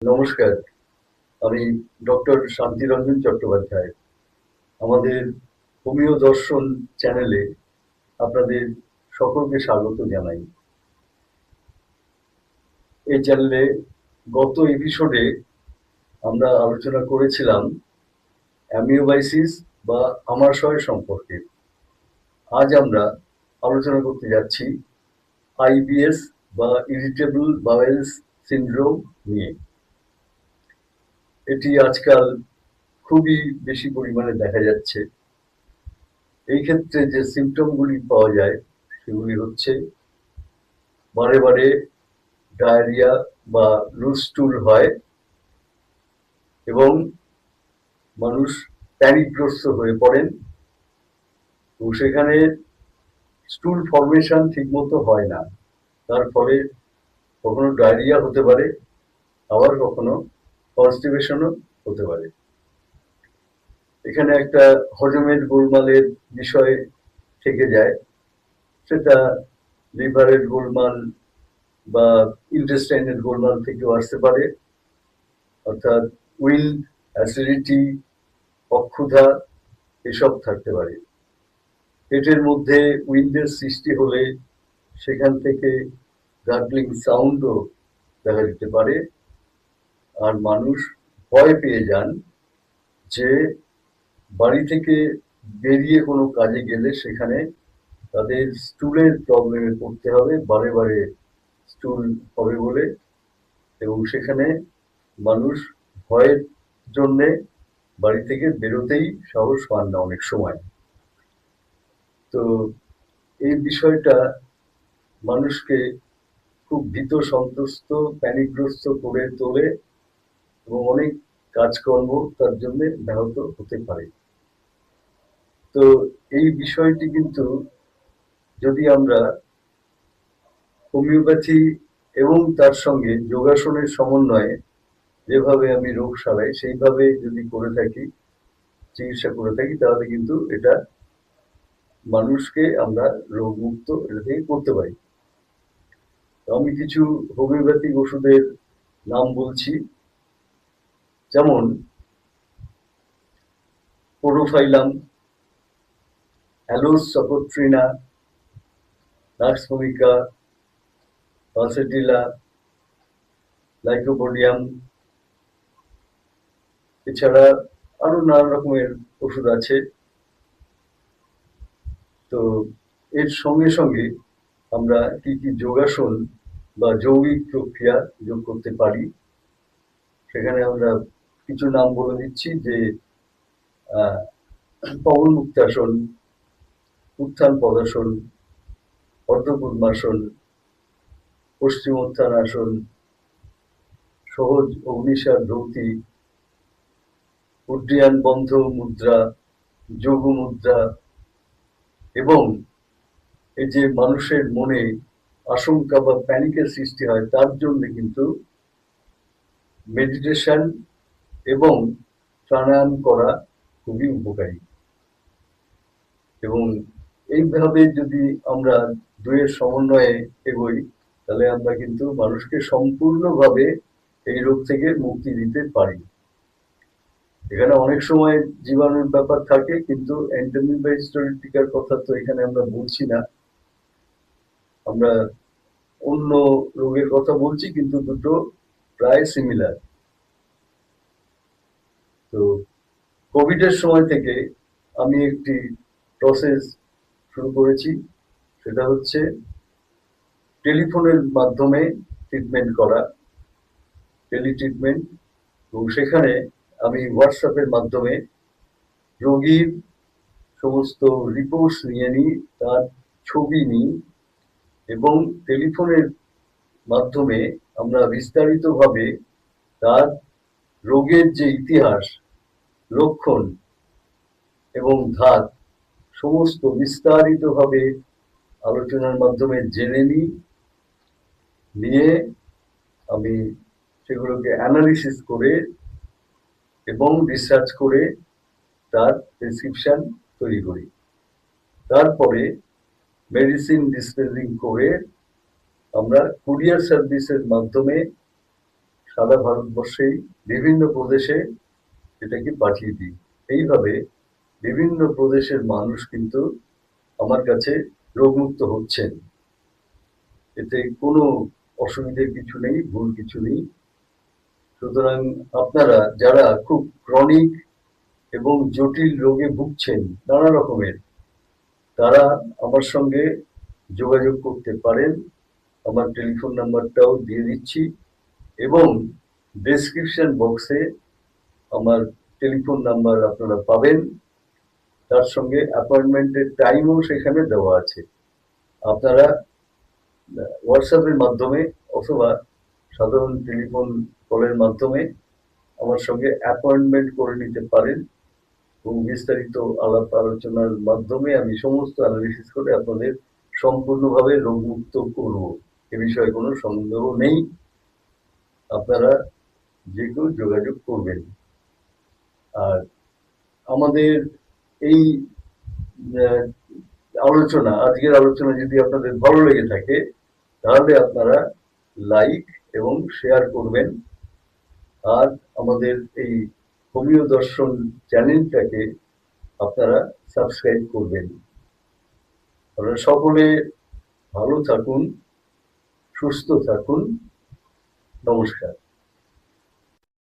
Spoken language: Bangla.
নমস্কার, আমি ডক্টর শান্তিরঞ্জন চট্টোপাধ্যায়। আমাদের হোমিও দর্শন চ্যানেলে আপনাদের সকলকে স্বাগত জানাই। এই চ্যানেলে গত এপিসোডে আমরা আলোচনা করেছিলাম অ্যামিওবাইসিস বা আমাশয় সম্পর্কে। আজ আমরা আলোচনা করতে যাচ্ছি আইবিএস বা ইরিটেবল বাওয়েল সিনড্রোম নিয়ে। এটি আজকাল খুবই বেশি পরিমাণে দেখা যাচ্ছে। এই ক্ষেত্রে যে সিমটমগুলি পাওয়া যায় সেগুলি হচ্ছে বারে বারে ডায়রিয়া বা লুজ স্টুল হয় এবং মানুষ প্যানিকগ্রস্ত হয়ে পড়েন এবং সেখানে স্টুল ফর্মেশন ঠিকমতো হয় না। তার ফলে কখনো ডায়রিয়া হতে পারে, আবার কখনো কনস্টিপেশনও হতে পারে। এখানে একটা হজমের গোলমালের বিষয় থেকে যায়, সেটা লিভারের গোলমাল বা ইন্টেস্টাইনের গোলমাল থেকেও আসতে পারে, অর্থাৎ উইল, অ্যাসিডিটি, অক্ষুধা এসব থাকতে পারে। পেটের মধ্যে উইন্ডের সৃষ্টি হলে সেখান থেকে গার্গলিং সাউন্ডও দেখা দিতে পারে। আর মানুষ ভয় পেয়ে যান যে বাড়ি থেকে বেরিয়ে কোনো কাজে গেলে সেখানে তাদের স্টুলের প্রবলেমে পড়তে হবে, বারে বারে স্টুল হবে বলে, এবং সেখানে মানুষ ভয়ের জন্যে বাড়ি থেকে বেরোতেই সাহস পান না অনেক সময়। তো এই বিষয়টা মানুষকে খুব ভীত সন্ত্রস্ত, প্যানিকগ্রস্ত করে তোলে এবং অনেক কাজকর্ম তার জন্য ব্যাহত হতে পারে। তো এই বিষয়টি কিন্তু যদি আমরা হোমিওপ্যাথি এবং তার সঙ্গে যোগাসনের সমন্বয়ে যেভাবে আমি রোগ সারাই সেইভাবে যদি করে থাকি, চিকিৎসা করে থাকি, তাহলে কিন্তু এটা মানুষকে আমরা রোগমুক্ত এটা থেকে করতে পারি। আমি কিছু হোমিওপ্যাথিক ওষুধের নাম বলছি, যেমন পোডোফাইলাম, অ্যালোস সপোট্রিনা, নাক্স ভূমিকা, পালসেটিলা, লাইকোপোডিয়াম। এছাড়া আরো নানা রকমের ওষুধ আছে। তো এর সঙ্গে সঙ্গে আমরা কি কি যোগাসন বা যৌগিক প্রক্রিয়া যোগ করতে পারি, সেখানে আমরা কিছু নাম বলে দিচ্ছি যে পবন মুক্তাসন, উত্থান পদাসন, অর্ধপদ্মাসন, পশ্চিমোত্থানাসন, সহজ অগ্নিসার ধৌতি, উড্ডীয়ান বন্ধ মুদ্রা, যোগ মুদ্রা। এবং এই যে মানুষের মনে আশঙ্কা বা প্যানিকের সৃষ্টি হয় তার জন্য কিন্তু মেডিটেশন এবং প্রাণায়াম করা খুবই উপকারী। এবং এইভাবে যদি আমরা দুয়ের সমন্বয়ে এগোই, তাহলে আমরা কিন্তু মানুষকে সম্পূর্ণভাবে এই রোগ থেকে মুক্তি দিতে পারি। এখানে অনেক সময় জীবাণুর ব্যাপার থাকে, কিন্তু এন্ডেমিক বা হিস্টোরিটিকার কথা তো এখানে আমরা বলছি না, আমরা অন্য রোগের কথা বলছি, কিন্তু দুটো প্রায় সিমিলার। তো কোভিড এর সময় থেকে আমি একটি প্রসেস শুরু করেছি, সেটা হচ্ছে টেলিফোনের মাধ্যমে ট্রিটমেন্ট করা, টেলি ট্রিটমেন্ট। এবং সেখানে আমি হোয়াটসঅ্যাপের মাধ্যমে রোগীর সমস্ত রিপোর্টস নিয়ে নিই, তার ছবি নিই, এবং টেলিফোনের মাধ্যমে আমরা বিস্তারিতভাবে তার রোগের যে ইতিহাস, লক্ষণ এবং ধাত সমস্ত বিস্তারিতভাবে আলোচনার মাধ্যমে জেনে নিই। নিয়ে আমি সেগুলোকে অ্যানালিসিস করে এবং রিসার্চ করে তার প্রেসক্রিপশন তৈরি করি। তারপরে মেডিসিন ডিসপেন্সিং করে আমরা কুরিয়ার সার্ভিসের মাধ্যমে সারা ভারতবর্ষেই বিভিন্ন প্রদেশে এটাকে পাঠিয়ে দিই। এইভাবে বিভিন্ন প্রদেশের মানুষ কিন্তু আমার কাছে রোগমুক্ত হচ্ছেন। এতে কোনো অসুবিধার কিছু নেই, ভুল কিছু নেই। সুতরাং আপনারা যারা খুব ক্রনিক এবং জটিল রোগে ভুগছেন নানা রকমের, তারা আমার সঙ্গে যোগাযোগ করতে পারেন। আমার টেলিফোন নাম্বারটাও দিয়ে দিচ্ছি এবং ডেসক্রিপশন বক্সে আমার টেলিফোন নাম্বার আপনারা পাবেন। তার সঙ্গে অ্যাপয়েন্টমেন্টের টাইমও সেখানে দেওয়া আছে। আপনারা হোয়াটসঅ্যাপের মাধ্যমে অথবা সাধারণ টেলিফোন কলের মাধ্যমে আমার সঙ্গে অ্যাপয়েন্টমেন্ট করে নিতে পারেন এবং বিস্তারিত আলাপ আলোচনার মাধ্যমে আমি সমস্ত অ্যানালিসিস করে আপনাদের সম্পূর্ণভাবে রোগমুক্ত করব। এ বিষয়ে কোনো সন্দেহ নেই। আপনারা যে কেউ যোগাযোগ করবেন। আর আমাদের এই আজকের আলোচনা যদি আপনাদের ভালো লেগে থাকে, তাহলে আপনারা লাইক এবং শেয়ার করবেন। আর আমাদের এই হোমিও দর্শন চ্যানেলটাকে আপনারা সাবস্ক্রাইব করবেন। আপনারা সকলে ভালো থাকুন, সুস্থ থাকুন। নমস্কার।